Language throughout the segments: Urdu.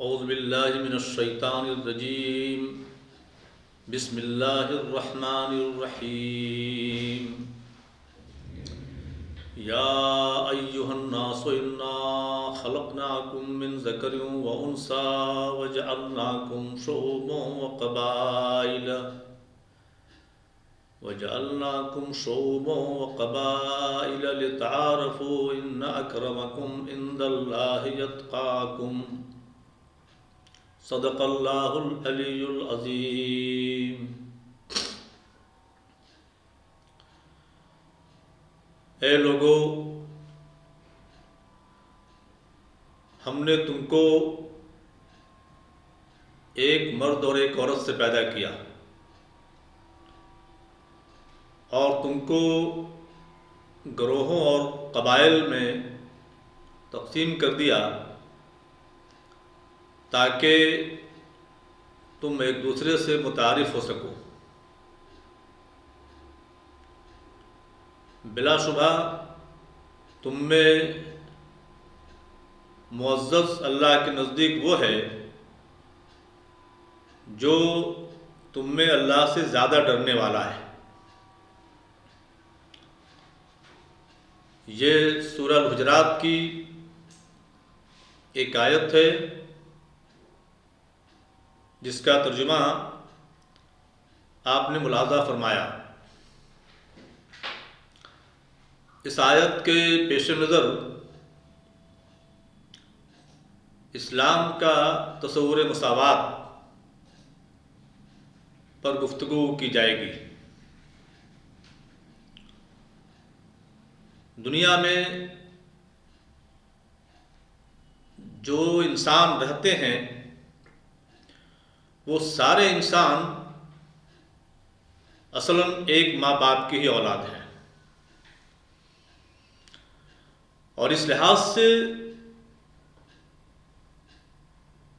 اعوذ باللہ من الشیطان الرجیم بسم اللہ الرحمن الرحیم یا ایہا الناس انا خلقناکم من ذکر و انثی وجعلناکم شعوبا وقبائل لتعارفوا ان اکرمکم عند اللہ یتقاکم صدق اللہ العلی العظیم۔ اے لوگو، ہم نے تم کو ایک مرد اور ایک عورت سے پیدا کیا اور تم کو گروہوں اور قبائل میں تقسیم کر دیا تاکہ تم ایک دوسرے سے متعارف ہو سکو۔ بلا شبہ تم میں معزز اللہ کے نزدیک وہ ہے جو تم میں اللہ سے زیادہ ڈرنے والا ہے۔ یہ سورہ الحجرات کی ایک آیت ہے جس کا ترجمہ آپ نے ملاحظہ فرمایا۔ اس آیت کے پیش نظر اسلام کا تصور مساوات پر گفتگو کی جائے گی۔ دنیا میں جو انسان رہتے ہیں وہ سارے انسان اصلاً ایک ماں باپ کی ہی اولاد ہیں، اور اس لحاظ سے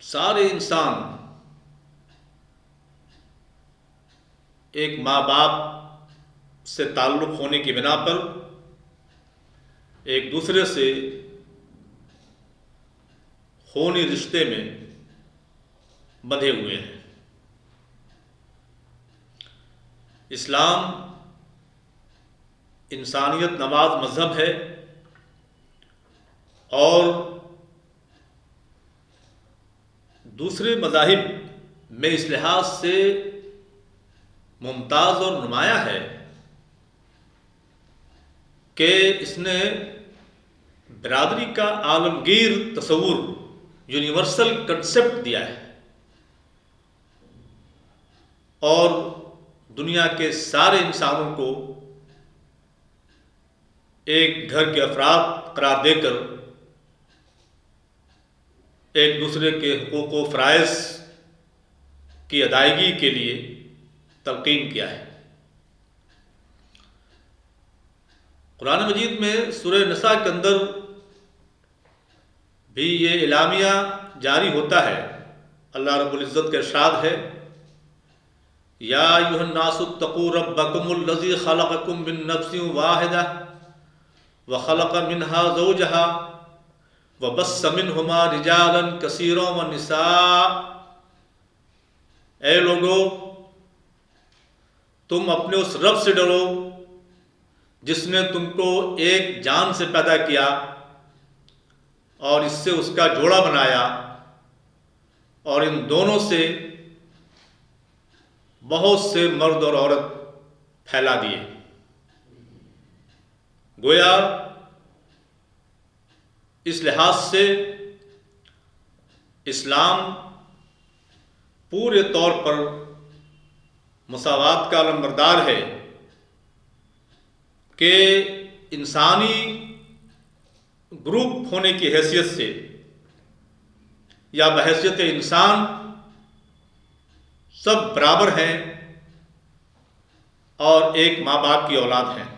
سارے انسان ایک ماں باپ سے تعلق ہونے کی بنا پر ایک دوسرے سے خونی رشتے میں بندھے ہوئے ہیں۔ اسلام انسانیت نواز مذہب ہے اور دوسرے مذاہب میں اس لحاظ سے ممتاز اور نمایاں ہے کہ اس نے برادری کا عالمگیر تصور، یونیورسل کنسپٹ دیا ہے، اور دنیا کے سارے انسانوں کو ایک گھر کے افراد قرار دے کر ایک دوسرے کے حقوق و فرائض کی ادائیگی کے لیے تلقین کیا ہے۔ قرآن مجید میں سورہ نساء کے اندر بھی یہ اعلامیہ جاری ہوتا ہے۔ اللہ رب العزت کا ارشاد ہے، یا ایھا الناس اتقوا ربکم الذی خلقکم من نفس واحدہ وخلق منها زوجها وبث منہما رجالا کثیرا ونساء۔ اے لوگو، تم اپنے اس رب سے ڈرو جس نے تم کو ایک جان سے پیدا کیا اور اس سے اس کا جوڑا بنایا، اور ان دونوں سے بہت سے مرد اور عورت پھیلا دیے۔ گویا اس لحاظ سے اسلام پورے طور پر مساوات کا علمبردار ہے کہ انسانی گروپ ہونے کی حیثیت سے یا بحیثیت انسان سب برابر ہیں اور ایک ماں باپ کی اولاد ہیں۔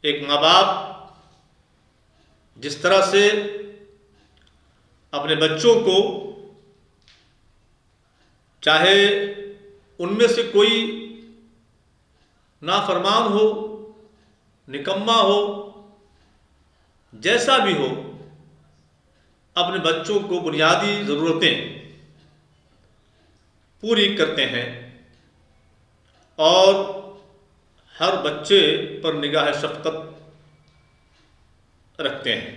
ایک ماں باپ جس طرح سے اپنے بچوں کو، چاہے ان میں سے کوئی نافرمان ہو، نکما ہو، جیسا بھی ہو، اپنے بچوں کو بنیادی ضرورتیں پوری کرتے ہیں اور ہر بچے پر نگاہ شفقت رکھتے ہیں۔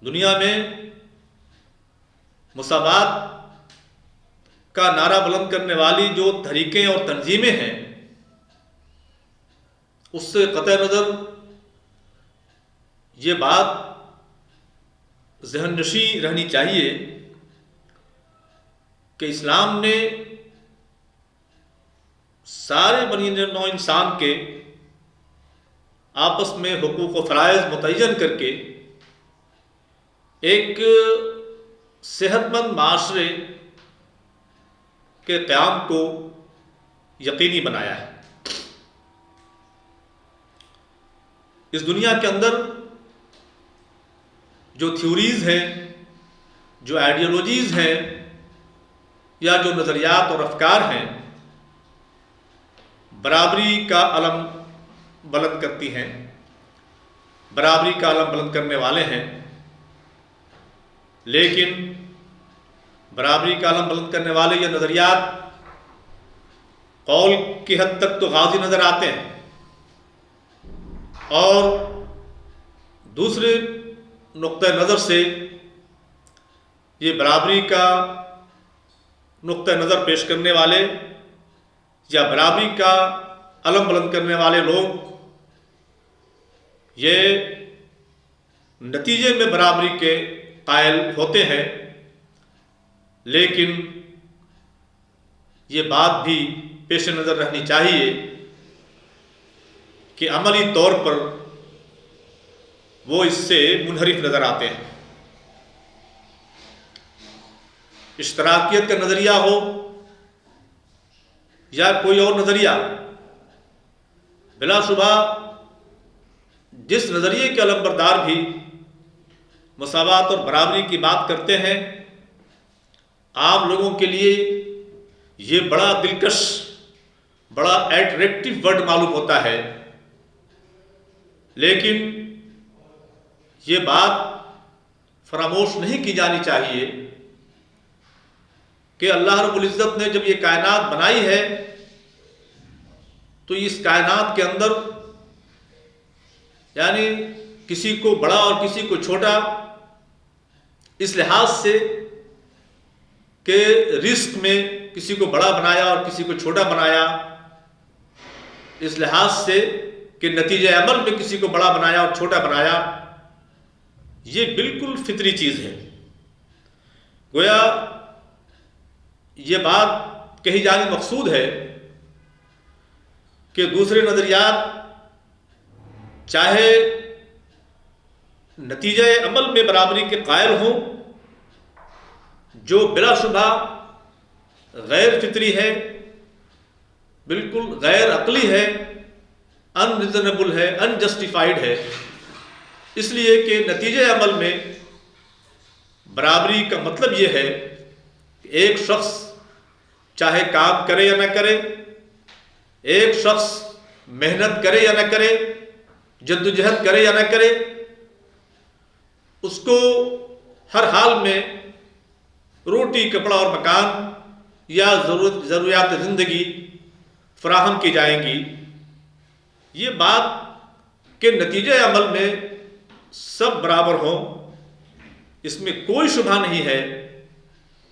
دنیا میں مساوات کا نعرہ بلند کرنے والی جو تحریکیں اور تنظیمیں ہیں، اس سے قطع نظر یہ بات ذہن نشین رہنی چاہیے کہ اسلام نے سارے بنی نوع انسان کے آپس میں حقوق و فرائض متعین کر کے ایک صحت مند معاشرے کے قیام کو یقینی بنایا ہے۔ اس دنیا کے اندر جو تھیوریز ہیں، جو آئیڈیالوجیز ہیں یا جو نظریات اور افکار ہیں، برابری کا علم بلند کرتی ہیں، برابری کا علم بلند کرنے والے ہیں، لیکن برابری کا علم بلند کرنے والے یہ نظریات قول کی حد تک تو غازی نظر آتے ہیں، اور دوسرے نقطہ نظر سے یہ برابری کا نقطہ نظر پیش کرنے والے یا برابری کا علم بلند کرنے والے لوگ یہ نتیجے میں برابری کے قائل ہوتے ہیں، لیکن یہ بات بھی پیش نظر رہنی چاہیے کہ عملی طور پر وہ اس سے منحرف نظر آتے ہیں۔ اشتراکیت کا نظریہ ہو یا کوئی اور نظریہ، بلا شبہ جس نظریے کے علمبردار بھی مساوات اور برابری کی بات کرتے ہیں، عام لوگوں کے لیے یہ بڑا دلکش، بڑا اٹریکٹیو ورڈ معلوم ہوتا ہے، لیکن یہ بات فراموش نہیں کی جانی چاہیے کہ اللہ رب العزت نے جب یہ کائنات بنائی ہے تو اس کائنات کے اندر یعنی کسی کو بڑا اور کسی کو چھوٹا اس لحاظ سے کہ رزق میں کسی کو بڑا بنایا اور کسی کو چھوٹا بنایا، اس لحاظ سے کہ نتیجہ عمل میں کسی کو بڑا بنایا اور چھوٹا بنایا، یہ بالکل فطری چیز ہے۔ گویا یہ بات کہی جانی مقصود ہے کہ دوسرے نظریات چاہے نتیجہ عمل میں برابری کے قائل ہوں، جو بلا شبہ غیر فطری ہے، بالکل غیر عقلی ہے، ان ریزنیبل ہے، ان جسٹیفائڈ ہے، اس لیے کہ نتیجہ عمل میں برابری کا مطلب یہ ہے کہ ایک شخص چاہے کام کرے یا نہ کرے، ایک شخص محنت کرے یا نہ کرے، جدوجہد کرے یا نہ کرے، اس کو ہر حال میں روٹی، کپڑا اور مکان یا ضروریات زندگی فراہم کی جائیں گی۔ یہ بات کہ نتیجہ عمل میں سب برابر ہوں، اس میں کوئی شبہ نہیں ہے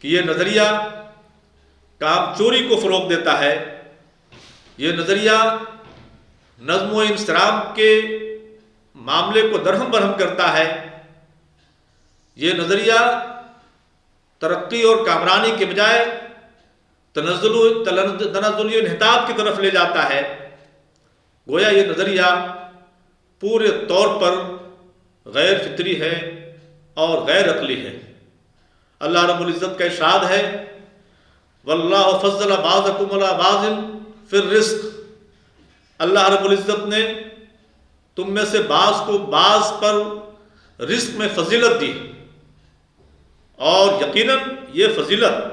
کہ یہ نظریہ کام چوری کو فروغ دیتا ہے، یہ نظریہ نظم و انصراف کے معاملے کو درہم برہم کرتا ہے، یہ نظریہ ترقی اور کامرانی کے بجائے تنزلی انحطاط کی طرف لے جاتا ہے۔ گویا یہ نظریہ پورے طور پر غیر فطری ہے اور غیر عقلی ہے۔ اللہ رب العزت کا ارشاد ہے واللہ فضل بعضکم علی بعض فی الرزق، اللہ رب العزت نے تم میں سے بعض کو بعض پر رزق میں فضیلت دی، اور یقیناً یہ فضیلت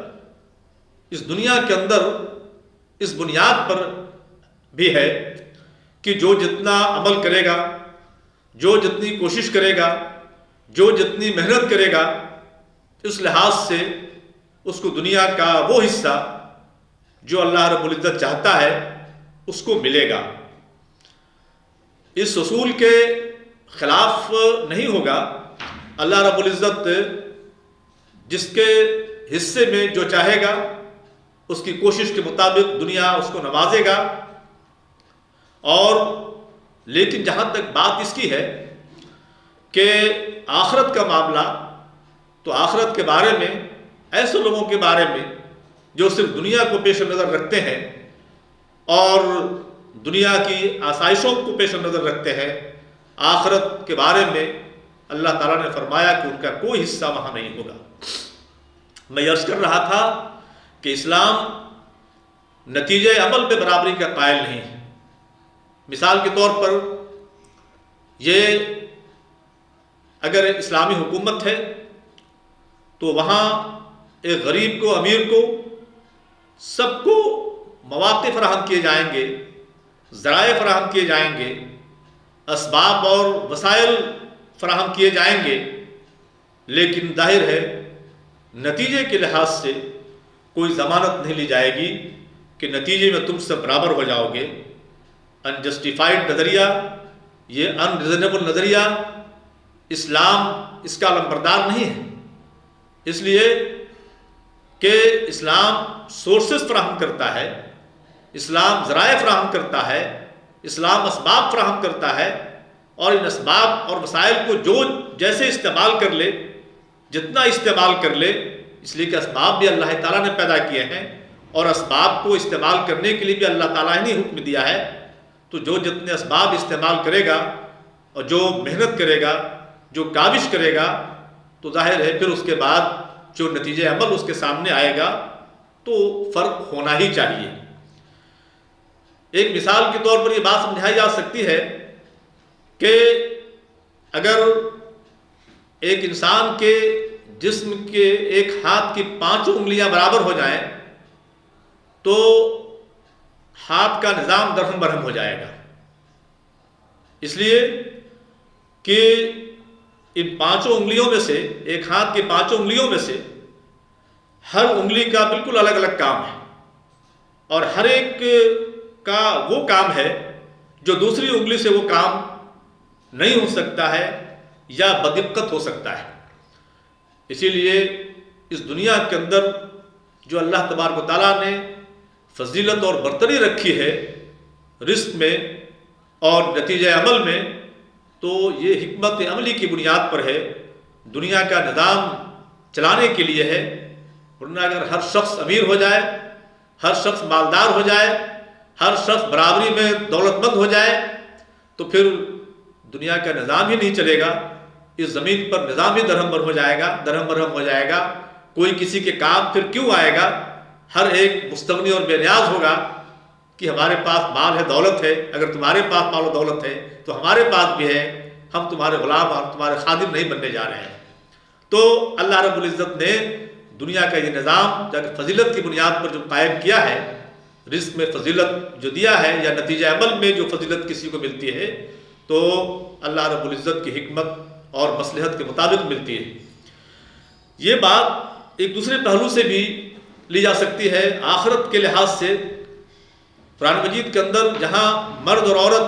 اس دنیا کے اندر اس بنیاد پر بھی ہے کہ جو جتنا عمل کرے گا، جو جتنی کوشش کرے گا، جو جتنی محنت کرے گا اس لحاظ سے اس کو دنیا کا وہ حصہ جو اللہ رب العزت چاہتا ہے اس کو ملے گا۔ اس اصول کے خلاف نہیں ہوگا۔ اللہ رب العزت جس کے حصے میں جو چاہے گا اس کی کوشش کے مطابق دنیا اس کو نوازے گا، اور لیکن جہاں تک بات اس کی ہے کہ آخرت کا معاملہ، تو آخرت کے بارے میں ایسے لوگوں کے بارے میں جو صرف دنیا کو پیش نظر رکھتے ہیں اور دنیا کی آسائشوں کو پیش نظر رکھتے ہیں، آخرت کے بارے میں اللہ تعالیٰ نے فرمایا کہ ان کا کوئی حصہ وہاں نہیں ہوگا۔ میں عرض کر رہا تھا کہ اسلام نتیجہ عمل پہ برابری کا قائل نہیں ہے۔ مثال کے طور پر یہ اگر اسلامی حکومت ہے تو وہاں ایک غریب کو، امیر کو، سب کو مواقع فراہم کیے جائیں گے، ذرائع فراہم کیے جائیں گے، اسباب اور وسائل فراہم کیے جائیں گے، لیکن ظاہر ہے نتیجے کے لحاظ سے کوئی ضمانت نہیں لی جائے گی کہ نتیجے میں تم سے برابر ہو جاؤ گے۔ انجسٹیفائڈ نظریہ، یہ ان ریزنیبل نظریہ، اسلام اس کا علمبردار نہیں ہے، اس لیے کہ اسلام سورسز فراہم کرتا ہے، اسلام ذرائع فراہم کرتا ہے، اسلام اسباب فراہم کرتا ہے، اور ان اسباب اور وسائل کو جو جیسے استعمال کر لے، جتنا استعمال کر لے، اس لیے کہ اسباب بھی اللہ تعالیٰ نے پیدا کیے ہیں اور اسباب کو استعمال کرنے کے لیے بھی اللہ تعالیٰ نے حکم دیا ہے، تو جو جتنے اسباب استعمال کرے گا اور جو محنت کرے گا، جو کاوش کرے گا، تو ظاہر ہے پھر اس کے بعد جو نتیجہ عمل اس کے سامنے آئے گا تو فرق ہونا ہی چاہیے۔ ایک مثال کے طور پر یہ بات سمجھائی جا سکتی ہے کہ اگر ایک انسان کے جسم کے ایک ہاتھ کی 5 انگلیاں برابر ہو جائیں تو ہاتھ کا نظام درہم برہم ہو جائے گا، اس لیے کہ ان 5 انگلیوں میں سے، ایک ہاتھ کی 5 انگلیوں میں سے ہر انگلی کا بالکل الگ الگ کام ہے، اور ہر ایک کا وہ کام ہے جو دوسری انگلی سے وہ کام نہیں ہو سکتا ہے یا بدقت ہو سکتا ہے۔ اسی لیے اس دنیا کے اندر جو اللہ تبارک و تعالیٰ نے فضیلت اور برتری رکھی ہے رزق میں اور نتیجہ عمل میں، تو یہ حکمت عملی کی بنیاد پر ہے، دنیا کا نظام چلانے کے لیے ہے، ورنہ اگر ہر شخص امیر ہو جائے، ہر شخص مالدار ہو جائے، ہر شخص برابری میں دولت مند ہو جائے تو پھر دنیا کا نظام ہی نہیں چلے گا، اس زمین پر نظام ہی درہم برہم ہو جائے گا، کوئی کسی کے کام پھر کیوں آئے گا؟ ہر ایک مستغنی اور بے نیاز ہوگا کہ ہمارے پاس مال ہے، دولت ہے، اگر تمہارے پاس مال و دولت ہے تو ہمارے پاس بھی ہے، ہم تمہارے غلام اور تمہارے خادم نہیں بننے جا رہے ہیں۔ تو اللہ رب العزت نے دنیا کا یہ نظام جب فضیلت کی بنیاد پر جو قائم کیا ہے، رزق میں فضیلت جو دیا ہے یا نتیجہ عمل میں جو فضیلت کسی کو ملتی ہے تو اللہ رب العزت کی حکمت اور مصلحت کے مطابق ملتی ہے۔ یہ بات ایک دوسرے پہلو سے بھی لی جا سکتی ہے، آخرت کے لحاظ سے۔ قرآن مجید کے اندر جہاں مرد اور عورت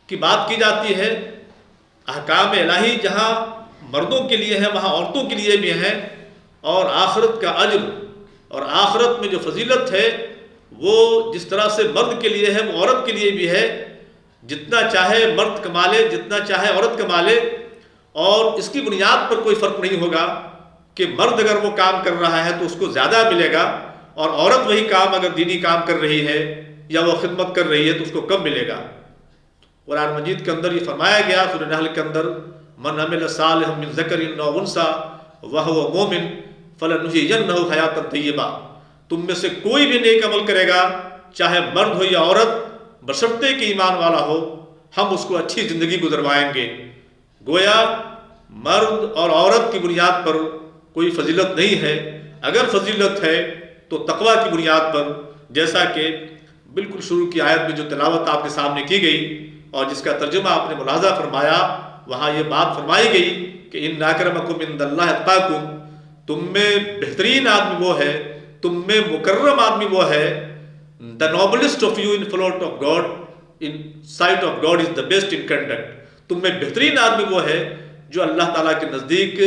کی بات کی جاتی ہے، احکام الہی جہاں مردوں کے لیے ہیں وہاں عورتوں کے لیے بھی ہیں، اور آخرت کا اجر اور آخرت میں جو فضیلت ہے وہ جس طرح سے مرد کے لیے ہے وہ عورت کے لیے بھی ہے۔ جتنا چاہے مرد کما لے، جتنا چاہے عورت کما لے، اور اس کی بنیاد پر کوئی فرق نہیں ہوگا کہ مرد اگر وہ کام کر رہا ہے تو اس کو زیادہ ملے گا، اور عورت وہی کام اگر دینی کام کر رہی ہے یا وہ خدمت کر رہی ہے تو اس کو کم ملے گا۔ قرآن مجید کے اندر یہ فرمایا گیا سورہ نحل کے اندر، من عمل صالحا من ذکر او انثی وهو مؤمن فلنحیینہ حیاۃ طیبہ، تم میں سے کوئی بھی نیک عمل کرے گا چاہے مرد ہو یا عورت، بشرطے کہ ایمان والا ہو، ہم اس کو اچھی زندگی گزروائیں گے۔ گویا مرد اور عورت کی بنیاد پر کوئی فضیلت نہیں ہے، اگر فضیلت ہے تو تقوی کی بنیاد پر، جیسا کہ بالکل شروع کی آیت میں جو تلاوت آپ کے سامنے کی گئی اور جس کا ترجمہ آپ نے ملاحظہ فرمایا وہاں یہ بات فرمائی گئی کہ ان اکرمکم عند اللہ اتقاکم، تم میں بہترین آدمی وہ ہے، تم میں مکرم آدمی وہ ہے، the noblest of you in front of God, in sight of God is the best in conduct. تم میں بہترین آدمی وہ ہے جو اللہ تعالیٰ کے نزدیک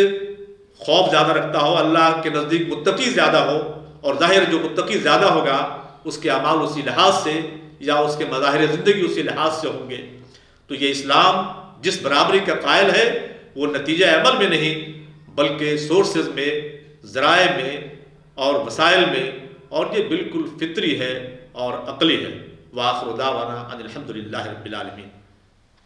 خوف زیادہ رکھتا ہو، اللہ کے نزدیک متقی زیادہ ہو، اور ظاہر جو متقی زیادہ ہوگا اس کے اعمال اسی لحاظ سے یا اس کے مظاہر زندگی اسی لحاظ سے ہوں گے۔ تو یہ اسلام جس برابری کا قائل ہے وہ نتیجہ عمل میں نہیں بلکہ سورسز میں، ذرائع میں اور وسائل میں، اور یہ بالکل فطری ہے اور عقلی ہے۔ وآخر دعوانا ان الحمد للہ رب العالمین۔